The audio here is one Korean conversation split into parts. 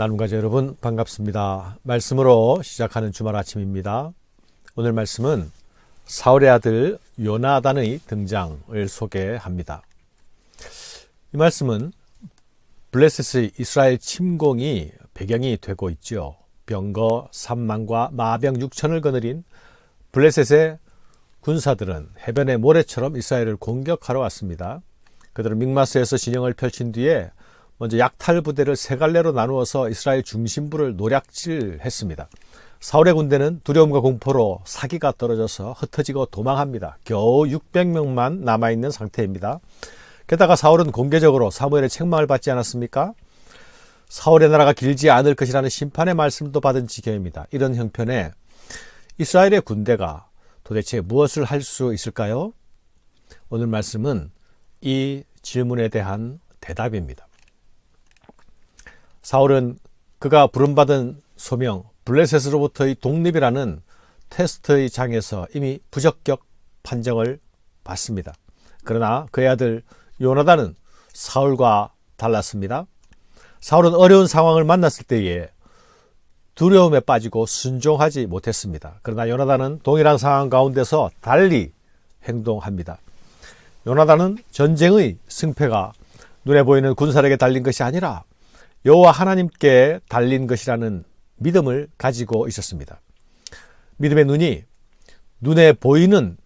나눔가족 여러분 반갑습니다. 말씀으로 시작하는 주말 아침입니다. 오늘 말씀은 사울의 아들 요나단의 등장을 소개합니다. 이 말씀은 블레셋의 이스라엘 침공이 배경이 되고 있죠. 병거 3만과 마병 6천을 거느린 블레셋의 군사들은 해변의 모래처럼 이스라엘을 공격하러 왔습니다. 그들은 믹마스에서 진영을 펼친 뒤에 먼저 약탈 부대를 세 갈래로 나누어서 이스라엘 중심부를 노략질했습니다. 사울의 군대는 두려움과 공포로 사기가 떨어져서 흩어지고 도망합니다. 겨우 600명만 남아있는 상태입니다. 게다가 사울은 공개적으로 사무엘의 책망을 받지 않았습니까? 사울의 나라가 길지 않을 것이라는 심판의 말씀도 받은 지경입니다. 이런 형편에 이스라엘의 군대가 도대체 무엇을 할 수 있을까요? 오늘 말씀은 이 질문에 대한 대답입니다. 사울은 그가 부름받은 소명 블레셋으로부터의 독립이라는 테스트의 장에서 이미 부적격 판정을 받습니다. 그러나 그의 아들 요나단은 사울과 달랐습니다. 사울은 어려운 상황을 만났을 때에 두려움에 빠지고 순종하지 못했습니다. 그러나 요나단은 동일한 상황 가운데서 달리 행동합니다. 요나단은 전쟁의 승패가 눈에 보이는 군사력에 달린 것이 아니라 여호와 하나님께 달린 것이라는 믿음을 가지고 있었습니다. 믿음의 눈이 눈에 보이는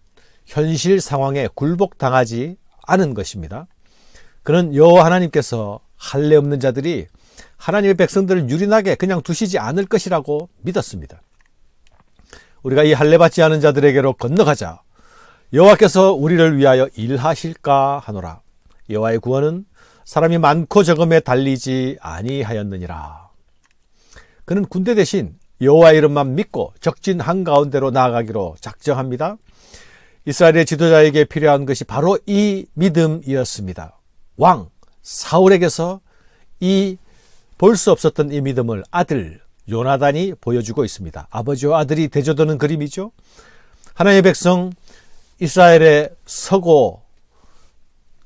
현실 상황에 굴복당하지 않은 것입니다. 그는 여호와 하나님께서 할례 없는 자들이 하나님의 백성들을 유린하게 그냥 두시지 않을 것이라고 믿었습니다. 우리가 이 할례 받지 않은 자들에게로 건너가자. 여호와께서 우리를 위하여 일하실까 하노라. 여호와의 구원은 사람이 많고 적음에 달리지 아니하였느니라. 그는 군대 대신 여호와의 이름만 믿고 적진 한가운데로 나아가기로 작정합니다. 이스라엘의 지도자에게 필요한 것이 바로 이 믿음이었습니다. 왕 사울에게서 볼 수 없었던 이 믿음을 아들 요나단이 보여주고 있습니다. 아버지와 아들이 대조되는 그림이죠. 하나님의 백성 이스라엘에 서고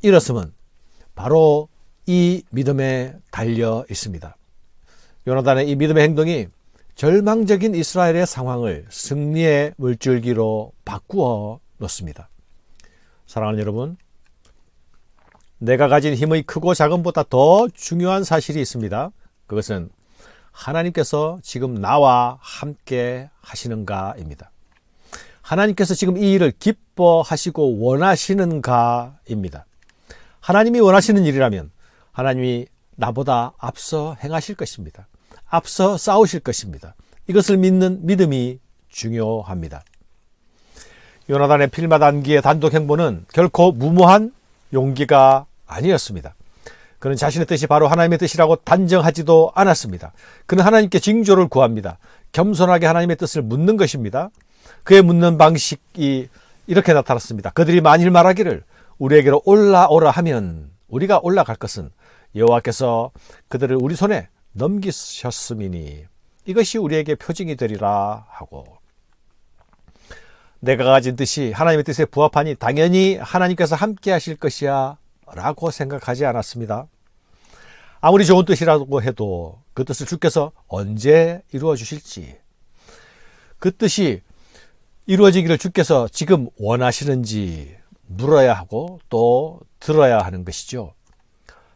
일었음은 바로 이 믿음에 달려 있습니다. 요나단의 이 믿음의 행동이 절망적인 이스라엘의 상황을 승리의 물줄기로 바꾸어 놓습니다. 사랑하는 여러분, 내가 가진 힘의 크고 작음보다 더 중요한 사실이 있습니다. 그것은 하나님께서 지금 나와 함께 하시는가입니다. 하나님께서 지금 이 일을 기뻐하시고 원하시는가입니다. 하나님이 원하시는 일이라면 하나님이 나보다 앞서 행하실 것입니다. 앞서 싸우실 것입니다. 이것을 믿는 믿음이 중요합니다. 요나단의 필마단기의 단독 행보는 결코 무모한 용기가 아니었습니다. 그는 자신의 뜻이 바로 하나님의 뜻이라고 단정하지도 않았습니다. 그는 하나님께 징조를 구합니다. 겸손하게 하나님의 뜻을 묻는 것입니다. 그의 묻는 방식이 이렇게 나타났습니다. 그들이 만일 말하기를 우리에게로 올라오라 하면 우리가 올라갈 것은 여호와께서 그들을 우리 손에 넘기셨음이니 이것이 우리에게 표징이 되리라 하고, 내가 가진 뜻이 하나님의 뜻에 부합하니 당연히 하나님께서 함께 하실 것이야 라고 생각하지 않았습니다. 아무리 좋은 뜻이라고 해도 그 뜻을 주께서 언제 이루어 주실지, 그 뜻이 이루어지기를 주께서 지금 원하시는지 물어야 하고 또 들어야 하는 것이죠.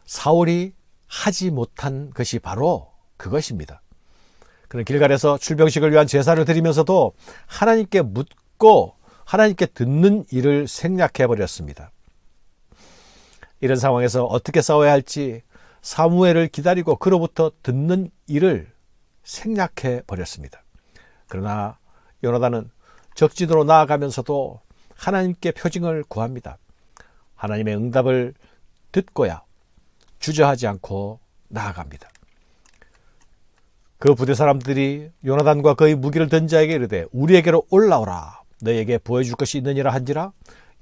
사울이 하지 못한 것이 바로 그것입니다. 그는 길갈에서 출병식을 위한 제사를 드리면서도 하나님께 묻고 하나님께 듣는 일을 생략해 버렸습니다. 이런 상황에서 어떻게 싸워야 할지 사무엘을 기다리고 그로부터 듣는 일을 생략해 버렸습니다. 그러나 요나단은 적진으로 나아가면서도 하나님께 표징을 구합니다. 하나님의 응답을 듣고야 주저하지 않고 나아갑니다. 그 부대 사람들이 요나단과 그의 무기를 든 자에게 이르되 우리에게로 올라오라. 너에게 보여줄 것이 있느니라 한지라.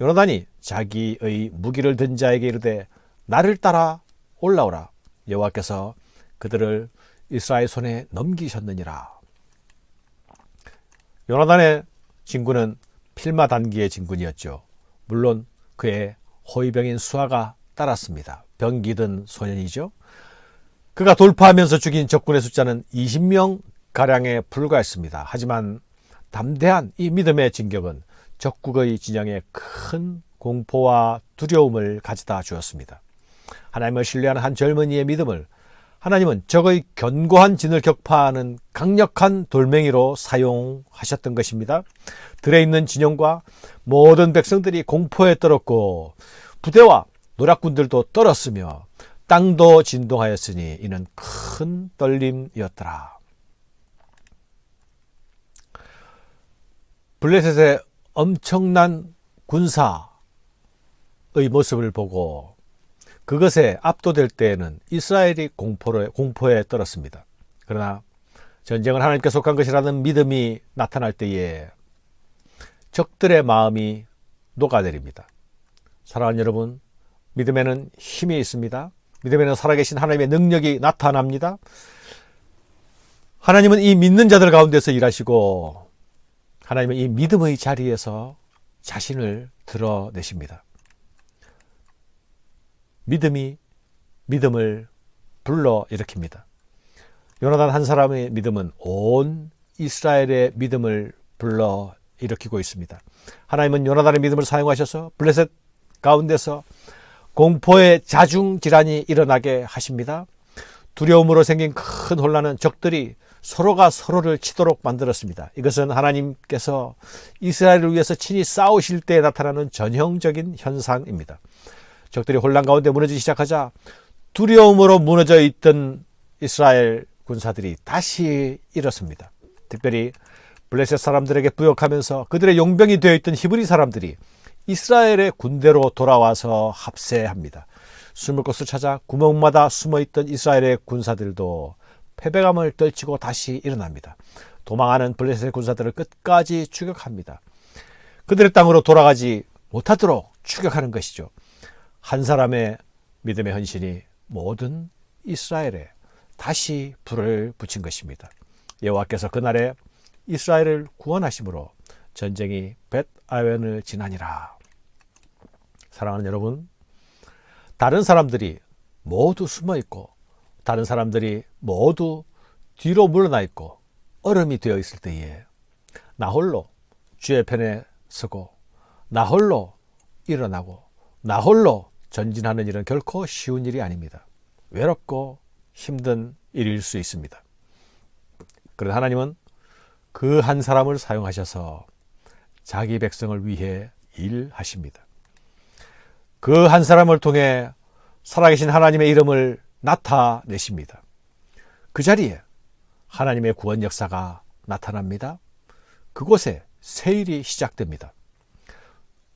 요나단이 자기의 무기를 든 자에게 이르되 나를 따라 올라오라. 여호와께서 그들을 이스라엘 손에 넘기셨느니라. 요나단의 진군은 필마단기의 진군이었죠. 물론 그의 호위병인 수아가 따랐습니다. 병기든 소년이죠. 그가 돌파하면서 죽인 적군의 숫자는 20명 가량에 불과했습니다. 하지만 담대한 이 믿음의 진격은 적국의 진영에 큰 공포와 두려움을 가져다 주었습니다. 하나님을 신뢰하는 한 젊은이의 믿음을 하나님은 적의 견고한 진을 격파하는 강력한 돌멩이로 사용하셨던 것입니다. 들에 있는 진영과 모든 백성들이 공포에 떨었고 부대와 노략군들도 떨었으며 땅도 진동하였으니 이는 큰 떨림이었더라. 블레셋의 엄청난 군사의 모습을 보고 그것에 압도될 때에는 이스라엘이 공포에 떨었습니다. 그러나 전쟁은 하나님께 속한 것이라는 믿음이 나타날 때에 적들의 마음이 녹아내립니다. 사랑하는 여러분, 믿음에는 힘이 있습니다. 믿음에는 살아계신 하나님의 능력이 나타납니다. 하나님은 이 믿는 자들 가운데서 일하시고 하나님은 이 믿음의 자리에서 자신을 드러내십니다. 믿음이 믿음을 불러일으킵니다. 요나단 한 사람의 믿음은 온 이스라엘의 믿음을 불러일으키고 있습니다. 하나님은 요나단의 믿음을 사용하셔서 블레셋 가운데서 공포의 자중질환이 일어나게 하십니다. 두려움으로 생긴 큰 혼란은 적들이 서로가 서로를 치도록 만들었습니다. 이것은 하나님께서 이스라엘을 위해서 친히 싸우실 때 나타나는 전형적인 현상입니다. 적들이 혼란 가운데 무너지기 시작하자 두려움으로 무너져 있던 이스라엘 군사들이 다시 일었습니다. 특별히 블레셋 사람들에게 부역하면서 그들의 용병이 되어 있던 히브리 사람들이 이스라엘의 군대로 돌아와서 합세합니다. 숨을 곳을 찾아 구멍마다 숨어있던 이스라엘의 군사들도 패배감을 떨치고 다시 일어납니다. 도망하는 블레셋 군사들을 끝까지 추격합니다. 그들의 땅으로 돌아가지 못하도록 추격하는 것이죠. 한 사람의 믿음의 헌신이 모든 이스라엘에 다시 불을 붙인 것입니다. 여호와께서 그날에 이스라엘을 구원하심으로 전쟁이 벳아웬을 지나니라. 사랑하는 여러분, 다른 사람들이 모두 숨어있고 다른 사람들이 모두 뒤로 물러나 있고 얼음이 되어 있을 때에 나 홀로 주의 편에 서고 나 홀로 일어나고 나 홀로 전진하는 일은 결코 쉬운 일이 아닙니다. 외롭고 힘든 일일 수 있습니다. 그러나 하나님은 그 한 사람을 사용하셔서 자기 백성을 위해 일하십니다. 그 한 사람을 통해 살아계신 하나님의 이름을 나타내십니다. 그 자리에 하나님의 구원 역사가 나타납니다. 그곳에 세일이 시작됩니다.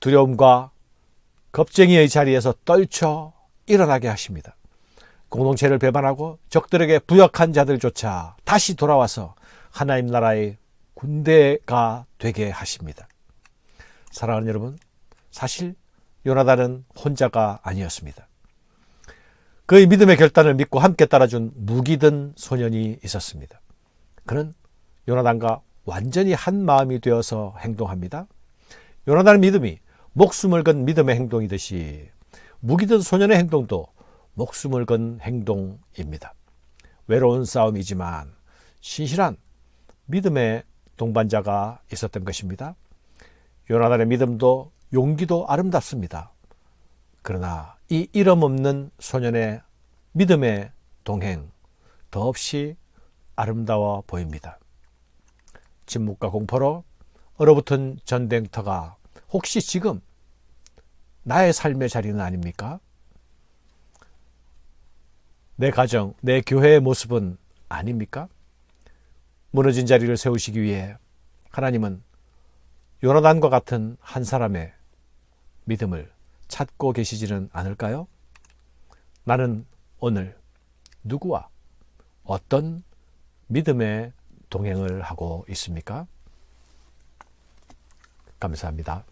두려움과 겁쟁이의 자리에서 떨쳐 일어나게 하십니다. 공동체를 배반하고 적들에게 부역한 자들조차 다시 돌아와서 하나님 나라의 군대가 되게 하십니다. 사랑하는 여러분, 사실 요나단은 혼자가 아니었습니다. 그의 믿음의 결단을 믿고 함께 따라준 무기든 소년이 있었습니다. 그는 요나단과 완전히 한 마음이 되어서 행동합니다. 요나단의 믿음이 목숨을 건 믿음의 행동이듯이 무기든 소년의 행동도 목숨을 건 행동입니다. 외로운 싸움이지만 신실한 믿음의 동반자가 있었던 것입니다. 요나단의 믿음도 용기도 아름답습니다. 그러나 이 이름 없는 소년의 믿음의 동행 더없이 아름다워 보입니다. 침묵과 공포로 얼어붙은 전쟁터가 혹시 지금 나의 삶의 자리는 아닙니까? 내 가정, 내 교회의 모습은 아닙니까? 무너진 자리를 세우시기 위해 하나님은 요나단과 같은 한 사람의 믿음을 찾고 계시지는 않을까요? 나는 오늘 누구와 어떤 믿음의 동행을 하고 있습니까? 감사합니다.